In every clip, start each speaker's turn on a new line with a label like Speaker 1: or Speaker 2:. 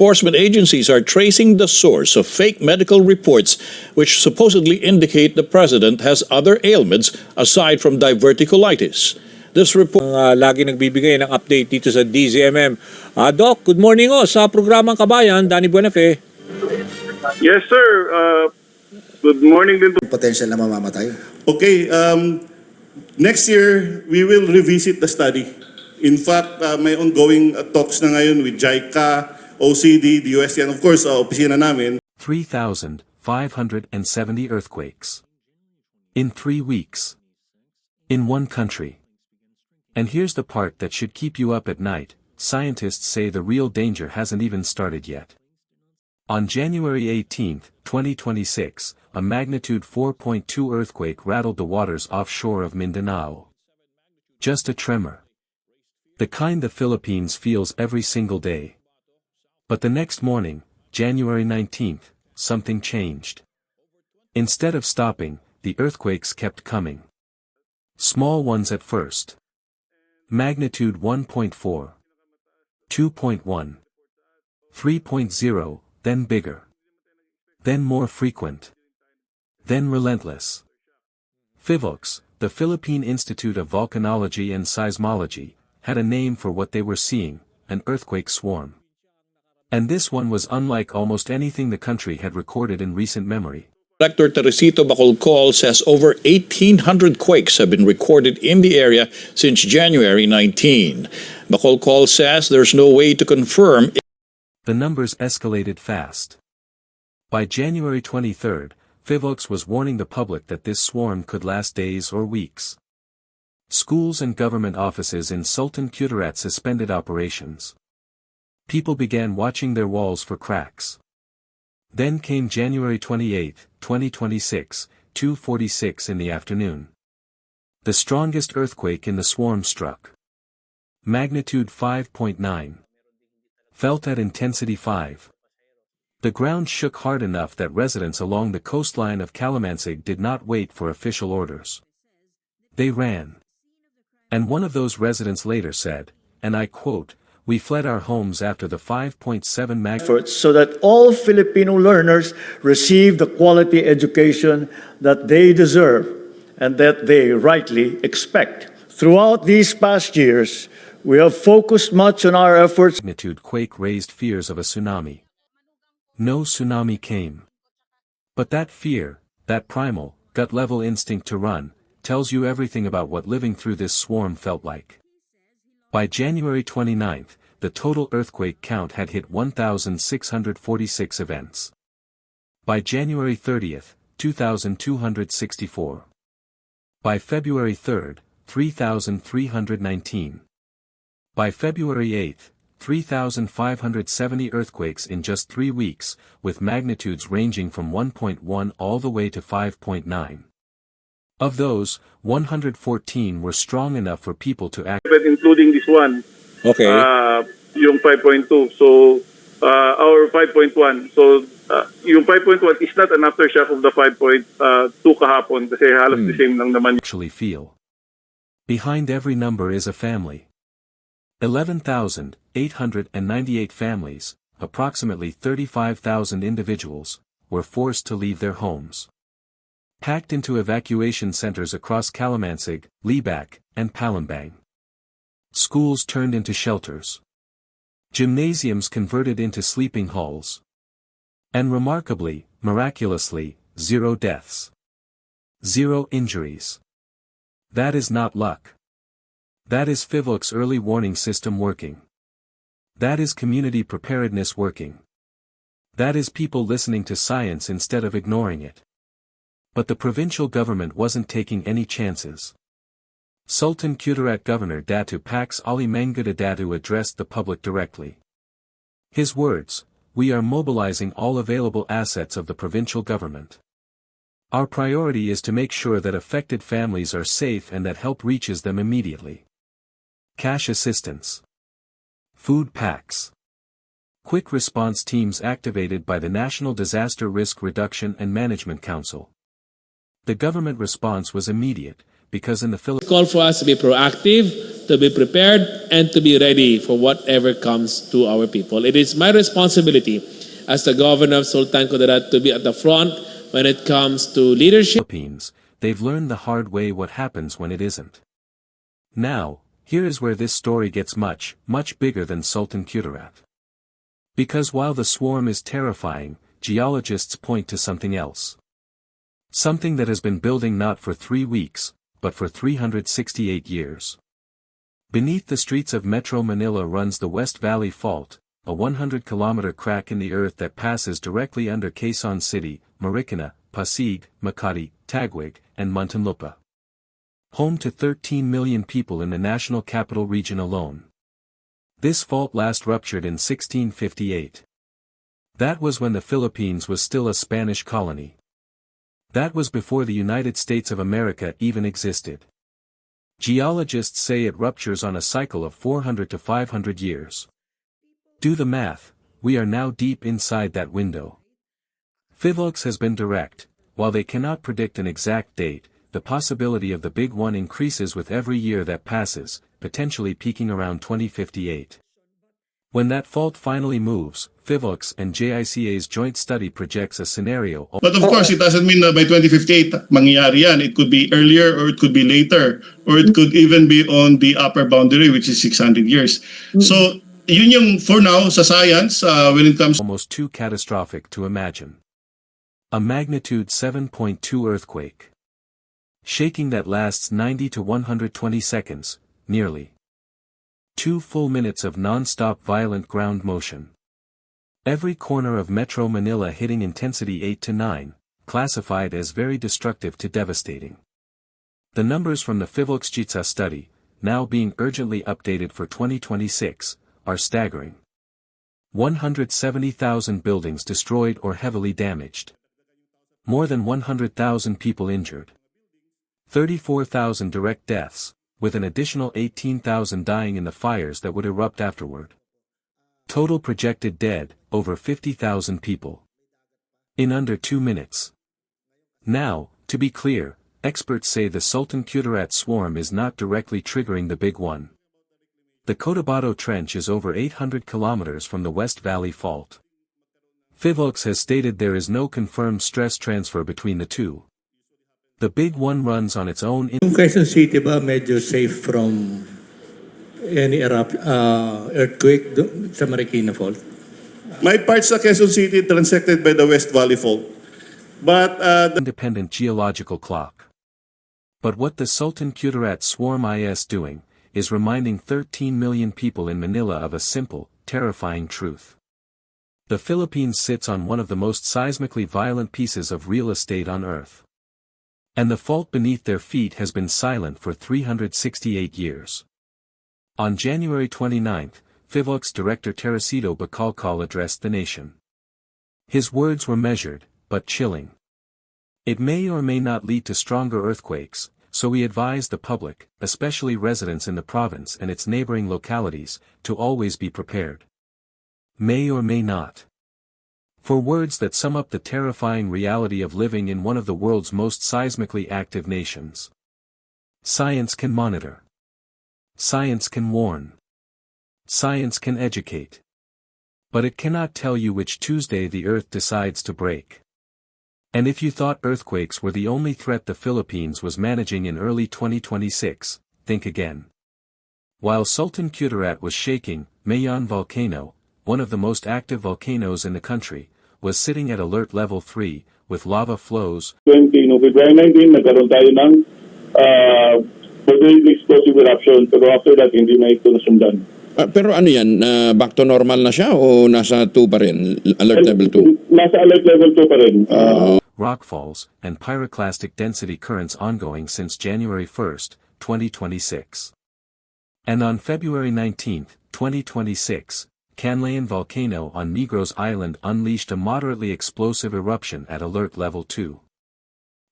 Speaker 1: Enforcement agencies are tracing the source of fake medical reports which supposedly indicate the president has other ailments aside from diverticulitis. This report
Speaker 2: Lagi nagbibigay ng update dito sa DZMM. Doc, good morning sa programang Kabayan, Danny Buenafe.
Speaker 3: Yes, sir. Good morning din po.
Speaker 4: Potential na mamamatay.
Speaker 5: Okay, next year, we will revisit the study. In fact, may ongoing talks na ngayon with JICA, OCD, the USC, and of course, opisina namin.
Speaker 6: 3,570 earthquakes. In 3 weeks. In one country. And here's the part that should keep you up at night. Scientists say the real danger hasn't even started yet. On January 18, 2026, a magnitude 4.2 earthquake rattled the waters offshore of Mindanao. Just a tremor. The kind the Philippines feels every single day. But the next morning, January 19, something changed. Instead of stopping, the earthquakes kept coming. Small ones at first. Magnitude 1.4. 2.1. 3.0, then bigger. Then more frequent. Then relentless. PHIVOLCS, the Philippine Institute of Volcanology and Seismology, had a name for what they were seeing, an earthquake swarm. And this one was unlike almost anything the country had recorded in recent memory.
Speaker 1: Director Teresito Bacolcol says over 1,800 quakes have been recorded in the area since January 19. Bacolcol says there's no way to confirm.
Speaker 6: The numbers escalated fast. By January 23, PHIVOLCS was warning the public that this swarm could last days or weeks. Schools and government offices in Sultan Kudarat suspended operations. People began watching their walls for cracks. Then came January 28, 2026, 2:46 in the afternoon. The strongest earthquake in the swarm struck. Magnitude 5.9. Felt at intensity 5. The ground shook hard enough that residents along the coastline of Calamansig did not wait for official orders. They ran. And one of those residents later said, and I quote, "We fled our homes after the 5.7 magnitude
Speaker 7: so that all Filipino learners receive the quality education that they deserve and that they rightly expect. Throughout these past years, we have focused much on our efforts.
Speaker 6: Magnitude quake raised fears of a tsunami. No tsunami came. But that fear, that primal, gut-level instinct to run, tells you everything about what living through this swarm felt like. By January 29, the total earthquake count had hit 1,646 events. By January 30, 2,264. By February 3, 3,319. By February 8, 3,570 earthquakes in just 3 weeks, with magnitudes ranging from 1.1 all the way to 5.9. Of those, 114 were strong enough for people to act.
Speaker 3: But including this one,
Speaker 2: Okay.
Speaker 3: yung 5.2. So, our 5.1. So, yung 5.1 is not an aftershock of the 5.2 kahapon kasi halos the same lang naman.
Speaker 6: Actually feel. Behind every number is a family. 11,898 families, approximately 35,000 individuals, were forced to leave their homes. Packed into evacuation centers across Calamansig, Libac, and Palembang. Schools turned into shelters. Gymnasiums converted into sleeping halls. And remarkably, miraculously, 0 deaths. 0 injuries. That is not luck. That is PHIVOLCS early warning system working. That is community preparedness working. That is people listening to science instead of ignoring it. But the provincial government wasn't taking any chances. Sultan Kudarat Governor Datu Pax Ali Mangkuda Datu addressed the public directly. His words, "We are mobilizing all available assets of the provincial government. Our priority is to make sure that affected families are safe and that help reaches them immediately. Cash assistance. Food packs. Quick response teams activated by the National Disaster Risk Reduction and Management Council." The government response was immediate, because in the Philippines,
Speaker 4: Call for us to be proactive, to be prepared, and to be ready for whatever comes to our people. It is my responsibility as the governor of Sultan Kudarat to be at the front when it comes to leadership.
Speaker 6: they've learned the hard way what happens when it isn't. Now, here is where this story gets much, much bigger than Sultan Kudarat. Because while the swarm is terrifying, geologists point to something else. Something that has been building not for 3 weeks, but for 368 years. Beneath the streets of Metro Manila runs the West Valley Fault, a 100-kilometer crack in the earth that passes directly under Quezon City, Marikina, Pasig, Makati, Taguig, and Muntinlupa. Home to 13 million people in the National Capital Region alone. This fault last ruptured in 1658. That was when the Philippines was still a Spanish colony. That was before the United States of America even existed. Geologists say it ruptures on a cycle of 400 to 500 years. Do the math, we are now deep inside that window. Philvox has been direct, while they cannot predict an exact date, the possibility of the big one increases with every year that passes, potentially peaking around 2058. When that fault finally moves, Philvox and JICA's joint study projects a scenario.
Speaker 5: But of course, it doesn't mean that by 2058, mangyayari yan. It could be earlier or it could be later. Or it could even be on the upper boundary, which is 600 years. So, yun yung for now sa science when it comes
Speaker 6: Almost too catastrophic to imagine. A magnitude 7.2 earthquake. Shaking that lasts 90 to 120 seconds, nearly. 2 full minutes of non-stop violent ground motion. Every corner of Metro Manila hitting intensity 8 to 9, classified as very destructive to devastating. The numbers from the Philvox JICA study, now being urgently updated for 2026, are staggering. 170,000 buildings destroyed or heavily damaged. More than 100,000 people injured. 34,000 direct deaths, with an additional 18,000 dying in the fires that would erupt afterward. Total projected dead, over 50,000 people. In under 2 minutes. Now, to be clear, experts say the Sultan Kudarat swarm is not directly triggering the big one. The Cotabato Trench is over 800 kilometers from the West Valley Fault. Philvox has stated there is no confirmed stress transfer between the two. The big one runs on its own.
Speaker 8: Yung Quezon City ba medyo safe from any earthquake sa Marikina Fault?
Speaker 5: my parts sa Quezon City transected by the West Valley Fault. But
Speaker 6: independent geological clock. But what the Sultan Kudarat swarm is doing, is reminding 13 million people in Manila of a simple, terrifying truth. The Philippines sits on one of the most seismically violent pieces of real estate on Earth. And the fault beneath their feet has been silent for 368 years. On January 29, Philvox Director Teresito Bacalcal addressed the nation. His words were measured, but chilling. It may or may not lead to stronger earthquakes, so he advised the public, especially residents in the province and its neighboring localities, to always be prepared. May or may not. For words that sum up the terrifying reality of living in one of the world's most seismically active nations. Science can monitor. Science can warn. Science can educate. But it cannot tell you which Tuesday the earth decides to break. And if you thought earthquakes were the only threat the Philippines was managing in early 2026, think again. While Sultan Kudarat was shaking, Mayon volcano, one of the most active volcanoes in the country, was sitting at alert level 3, with lava flows.
Speaker 3: 2019, nagkaroon tayo ng moderate explosive eruption, pero after that, hindi na ito nasundan.
Speaker 9: Pero ano yan, back to normal na siya o nasa 2 pa rin, alert level 2?
Speaker 3: Nasa alert level 2 pa rin.
Speaker 6: Rockfalls, and pyroclastic density currents ongoing since January 1, 2026. And on February 19, 2026, Canlaon volcano on Negros Island unleashed a moderately explosive eruption at alert level 2.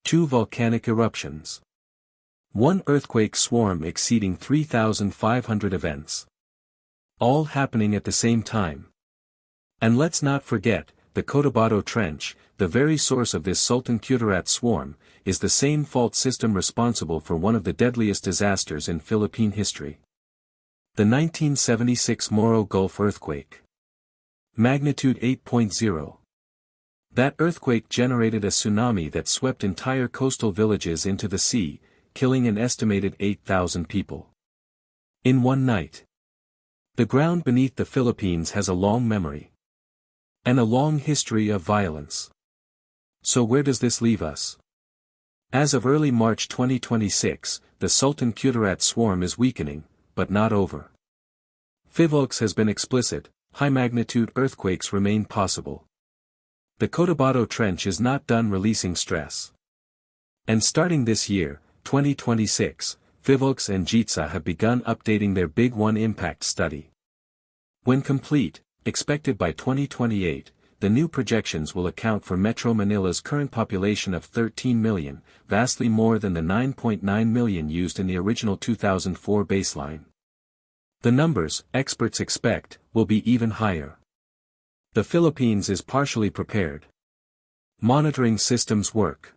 Speaker 6: 2 volcanic eruptions. 1 earthquake swarm exceeding 3,500 events. All happening at the same time. And let's not forget, the Cotabato Trench, the very source of this Sultan Kudarat swarm, is the same fault system responsible for one of the deadliest disasters in Philippine history. The 1976 Moro Gulf earthquake. Magnitude 8.0. That earthquake generated a tsunami that swept entire coastal villages into the sea, killing an estimated 8,000 people. In one night. The ground beneath the Philippines has a long memory. And a long history of violence. So where does this leave us? As of early March 2026, the Sultan Kudarat swarm is weakening, but not over. PHIVOLCS has been explicit, high-magnitude earthquakes remain possible. The Cotabato Trench is not done releasing stress. And starting this year, 2026, PHIVOLCS and JITSA have begun updating their Big One impact study. When complete, expected by 2028, the new projections will account for Metro Manila's current population of 13 million, vastly more than the 9.9 million used in the original 2004 baseline. The numbers, experts expect, will be even higher. The Philippines is partially prepared. Monitoring systems work.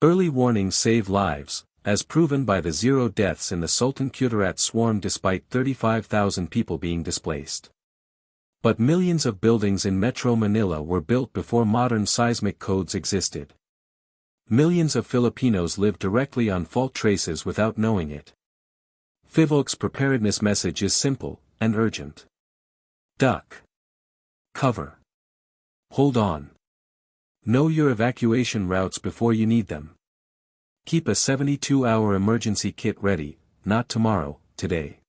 Speaker 6: Early warnings save lives, as proven by the 0 deaths in the Sultan Kudarat swarm despite 35,000 people being displaced. But millions of buildings in Metro Manila were built before modern seismic codes existed. Millions of Filipinos live directly on fault traces without knowing it. PHIVOLCS' preparedness message is simple and urgent. Duck. Cover. Hold on. Know your evacuation routes before you need them. Keep a 72-hour emergency kit ready, not tomorrow, today.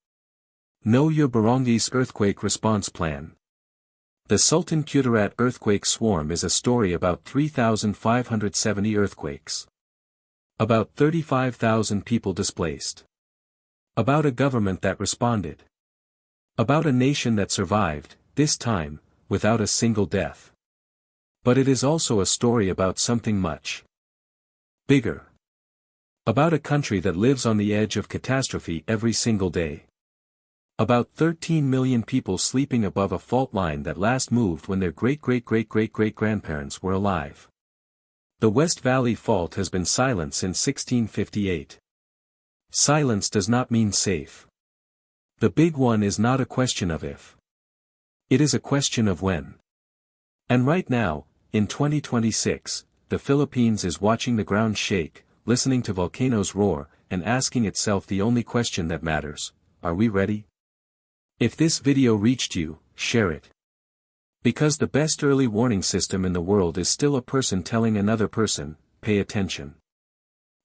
Speaker 6: Know your barangay's earthquake response plan. The Sultan Kudarat earthquake swarm is a story about 3,570 earthquakes. About 35,000 people displaced. About a government that responded. About a nation that survived, this time, without a single death. But it is also a story about something much bigger. About a country that lives on the edge of catastrophe every single day. About 13 million people sleeping above a fault line that last moved when their great-great-great-great-great-grandparents were alive. The West Valley Fault has been silent since 1658. Silence does not mean safe. The Big One is not a question of if. It is a question of when. And right now, in 2026, the Philippines is watching the ground shake, listening to volcanoes roar, and asking itself the only question that matters: are we ready? If this video reached you, share it. Because the best early warning system in the world is still a person telling another person, pay attention.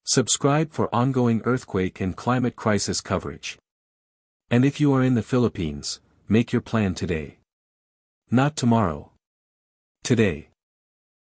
Speaker 6: Subscribe for ongoing earthquake and climate crisis coverage. And if you are in the Philippines, make your plan today. Not tomorrow. Today.